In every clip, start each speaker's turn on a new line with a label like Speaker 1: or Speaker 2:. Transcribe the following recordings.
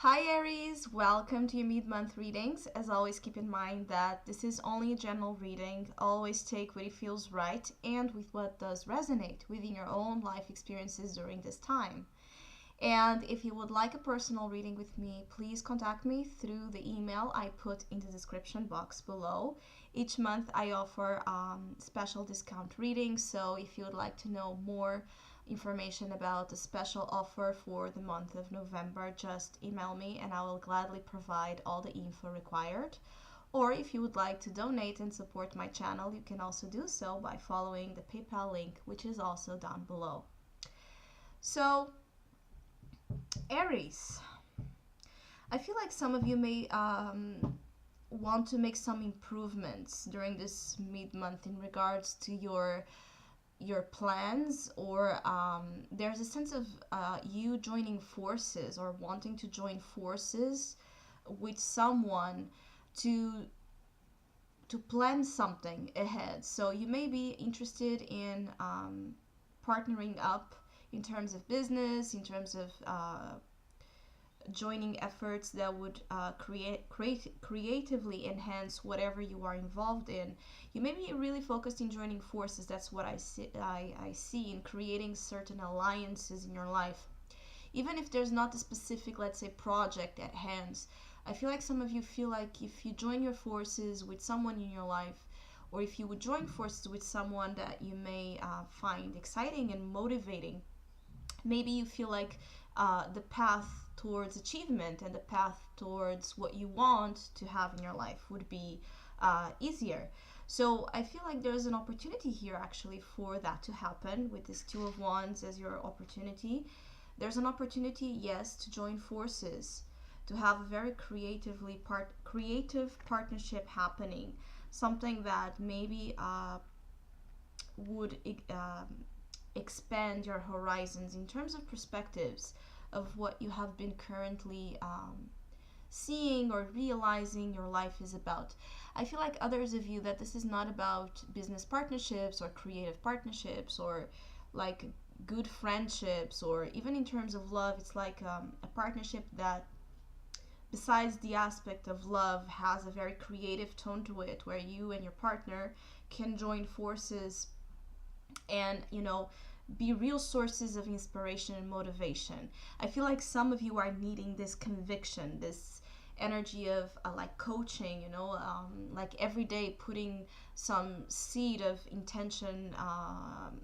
Speaker 1: Hi Aries, welcome to your mid-month readings. As always, keep in mind that this is only a general reading. Always take what it feels right and with what does resonate within your own life experiences during this time. And if you would like a personal reading with me, please contact me through the email I put in the description box below. Each month I offer special discount readings, so if you would like to know more information about the special offer for the month of November, just email me and I will gladly provide all the info required. Or if you would like to donate and support my channel, you can also do so by following the PayPal link, which is also down below. So, Aries, I feel like some of you may want to make some improvements during this mid-month in regards to your plans, or there's a sense of you joining forces or wanting to join forces with someone to plan something ahead. So you may be interested in partnering up in terms of business, in terms of joining efforts that would creatively enhance whatever you are involved in. You may be really focused in joining forces. That's what I see in creating certain alliances in your life. Even if there's not a specific, let's say, project at hand, I feel like some of you feel like if you join your forces with someone in your life, or if you would join forces with someone that you may find exciting and motivating, maybe you feel like the path towards achievement and the path towards what you want to have in your life would be easier. So I feel like there's an opportunity here actually for that to happen with this Two of Wands as your opportunity. There's an opportunity, yes, to join forces, to have a very creative partnership happening, something that maybe would expand your horizons in terms of perspectives of what you have been currently seeing or realizing your life is about. I feel like others of you that this is not about business partnerships or creative partnerships or like good friendships, or even in terms of love, it's like a partnership that besides the aspect of love has a very creative tone to it, where you and your partner can join forces and be real sources of inspiration and motivation. I feel like some of you are needing this conviction, this energy of like coaching, like every day putting some seed of intention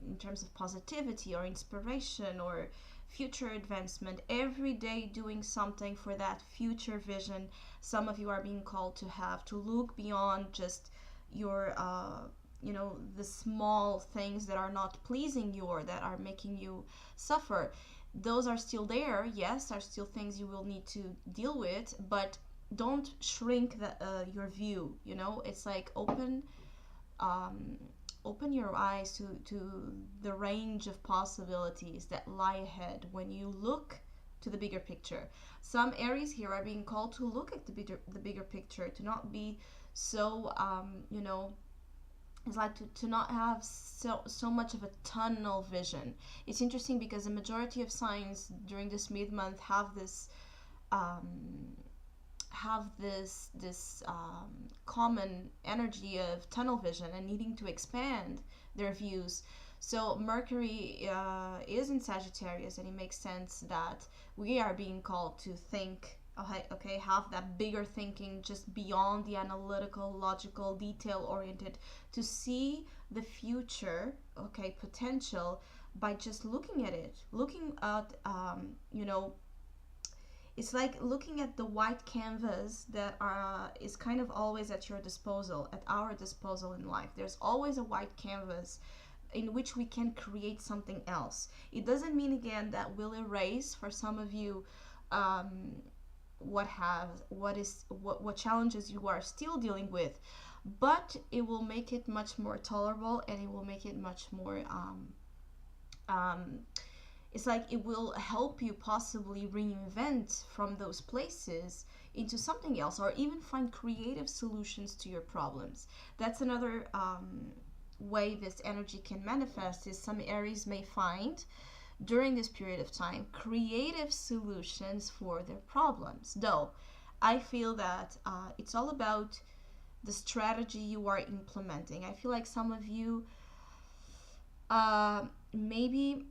Speaker 1: in terms of positivity or inspiration or future advancement, every day doing something for that future vision. Some of you are being called to have to look beyond just your the small things that are not pleasing you or that are making you suffer. Those are still there, yes, are still things you will need to deal with, but don't shrink your view. It's like open your eyes to the range of possibilities that lie ahead when you look to the bigger picture. Some Aries here are being called to look at the bigger picture, to not be so it's like to not have so much of a tunnel vision. It's interesting because the majority of signs during this mid-month um, have this common energy of tunnel vision and needing to expand their views. So Mercury is in Sagittarius, and it makes sense that we are being called to think. Okay, have that bigger thinking, just beyond the analytical, logical, detail oriented, to see the future, okay, potential, by just looking at it, looking at it's like looking at the white canvas that is kind of always at your disposal, at our disposal in life. There's always a white canvas in which we can create something else. It doesn't mean, again, that we'll erase for some of you what challenges you are still dealing with, but it will make it much more tolerable, and it will make it much more um, it's like it will help you possibly reinvent from those places into something else, or even find creative solutions to your problems. That's another way this energy can manifest. Is some Aries may find during this period of time creative solutions for their problems. Though I feel that it's all about the strategy you are implementing. I feel like some of you maybe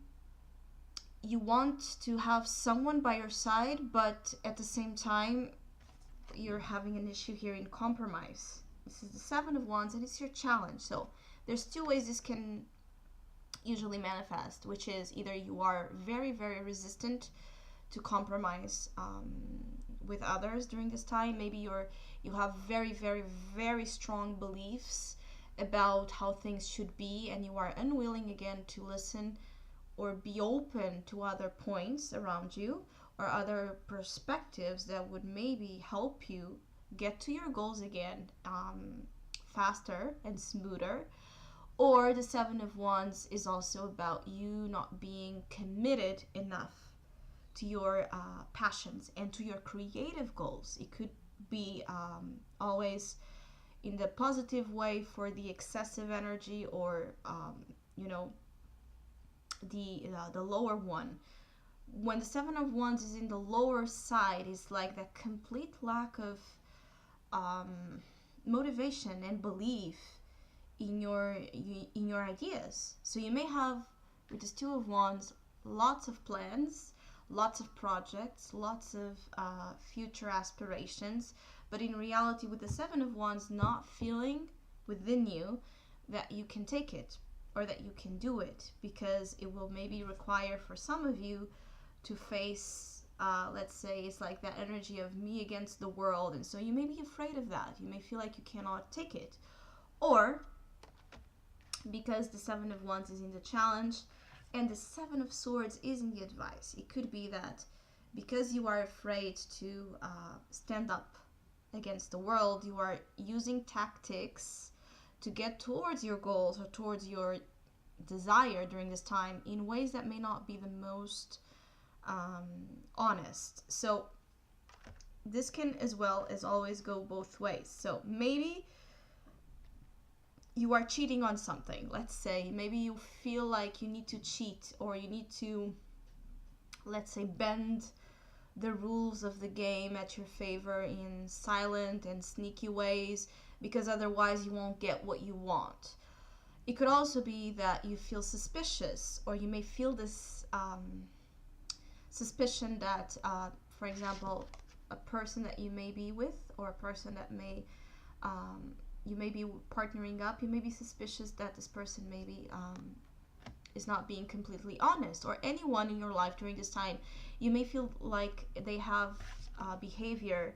Speaker 1: you want to have someone by your side, but at the same time you're having an issue here in compromise. This is the Seven of Wands and it's your challenge. So there's two ways this can usually manifest, which is either you are very, very resistant to compromise with others during this time. Maybe you have very, very, very strong beliefs about how things should be, and you are unwilling again to listen or be open to other points around you or other perspectives that would maybe help you get to your goals again faster and smoother. Or the Seven of Wands is also about you not being committed enough to your passions and to your creative goals. It could be always in the positive way for the excessive energy, or you know, the lower one. When the Seven of Wands is in the lower side, it's like that complete lack of motivation and belief in your ideas. So you may have, with this Two of Wands, lots of plans, lots of projects, lots of future aspirations, but in reality, with the Seven of Wands, not feeling within you that you can take it or that you can do it, because it will maybe require for some of you to face, let's say, it's like that energy of me against the world, and so you may be afraid of that. You may feel like you cannot take it. Or because the Seven of Wands is in the challenge and the Seven of Swords is in the advice, it could be that because you are afraid to stand up against the world, you are using tactics to get towards your goals or towards your desire during this time in ways that may not be the most honest. So this can, as well as always, go both ways. So maybe you are cheating on something. Let's say maybe you feel like you need to cheat, or you need to, let's say, bend the rules of the game at your favor in silent and sneaky ways, because otherwise you won't get what you want. It could also be that you feel suspicious, or you may feel this suspicion that, for example, a person that you may be with, or a person that may you may be partnering up, you may be suspicious that this person maybe is not being completely honest, or anyone in your life during this time. You may feel like they have behavior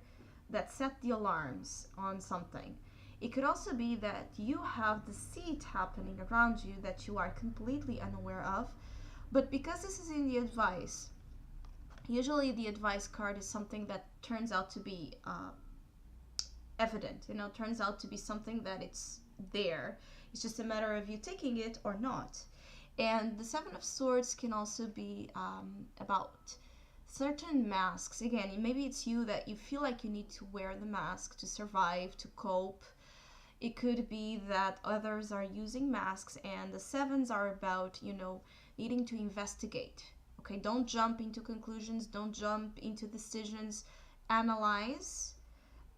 Speaker 1: that set the alarms on something. It could also be that you have deceit happening around you that you are completely unaware of, but because this is in the advice, usually the advice card is something that turns out to be evident, turns out to be something that it's there. It's just a matter of you taking it or not. And the Seven of Swords can also be about certain masks. Again, maybe it's you that you feel like you need to wear the mask to survive, to cope. It could be that others are using masks, and the sevens are about, needing to investigate. Okay, don't jump into conclusions, don't jump into decisions. Analyze,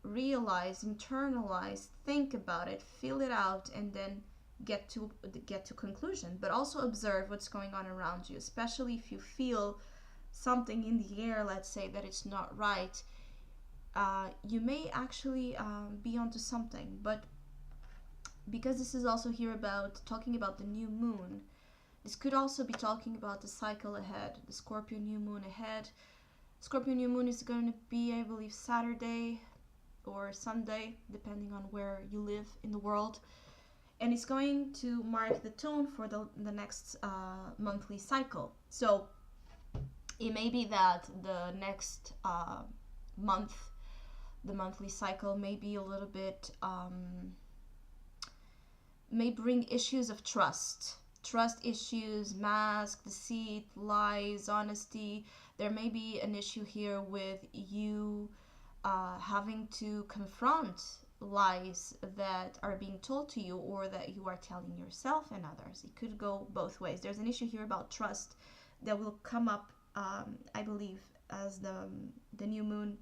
Speaker 1: realize, internalize, think about it, feel it out, and then get to conclusion. But also observe what's going on around you, especially if you feel something in the air, let's say, that it's not right. You may actually be onto something. But because this is also here about talking about the new moon, this could also be talking about the cycle ahead, the Scorpio new moon ahead. Scorpio new moon is going to be, I believe, Saturday or Sunday, depending on where you live in the world. And it's going to mark the tone for the next monthly cycle. So it may be that the next month, the monthly cycle may be a little bit, may bring issues of trust issues, mask, deceit, lies, honesty. There may be an issue here with you having to confront lies that are being told to you, or that you are telling yourself and others. It could go both ways. There's an issue here about trust that will come up, I believe, as the new moon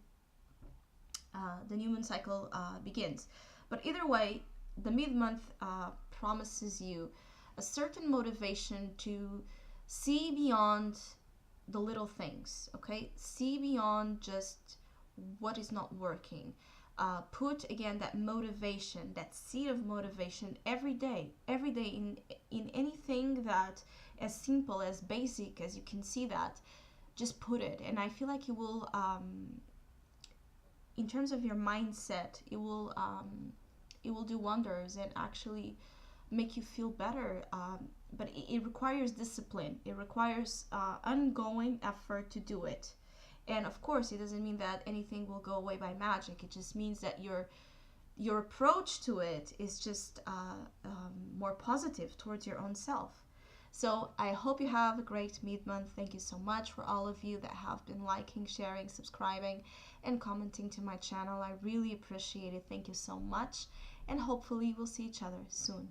Speaker 1: the new moon cycle begins. But either way, the mid-month promises you a certain motivation to see beyond the little things, okay? See beyond just what is not working. Put again that motivation, that seed of motivation every day in anything that as simple, as basic as you can see that, just put it. And I feel like you will, in terms of your mindset, it will do wonders and actually make you feel better. But it requires discipline. It requires ongoing effort to do it. And of course, it doesn't mean that anything will go away by magic. It just means that your approach to it is just more positive towards your own self. So I hope you have a great mid-month. Thank you so much for all of you that have been liking, sharing, subscribing, and commenting to my channel. I really appreciate it. Thank you so much. And hopefully we'll see each other soon.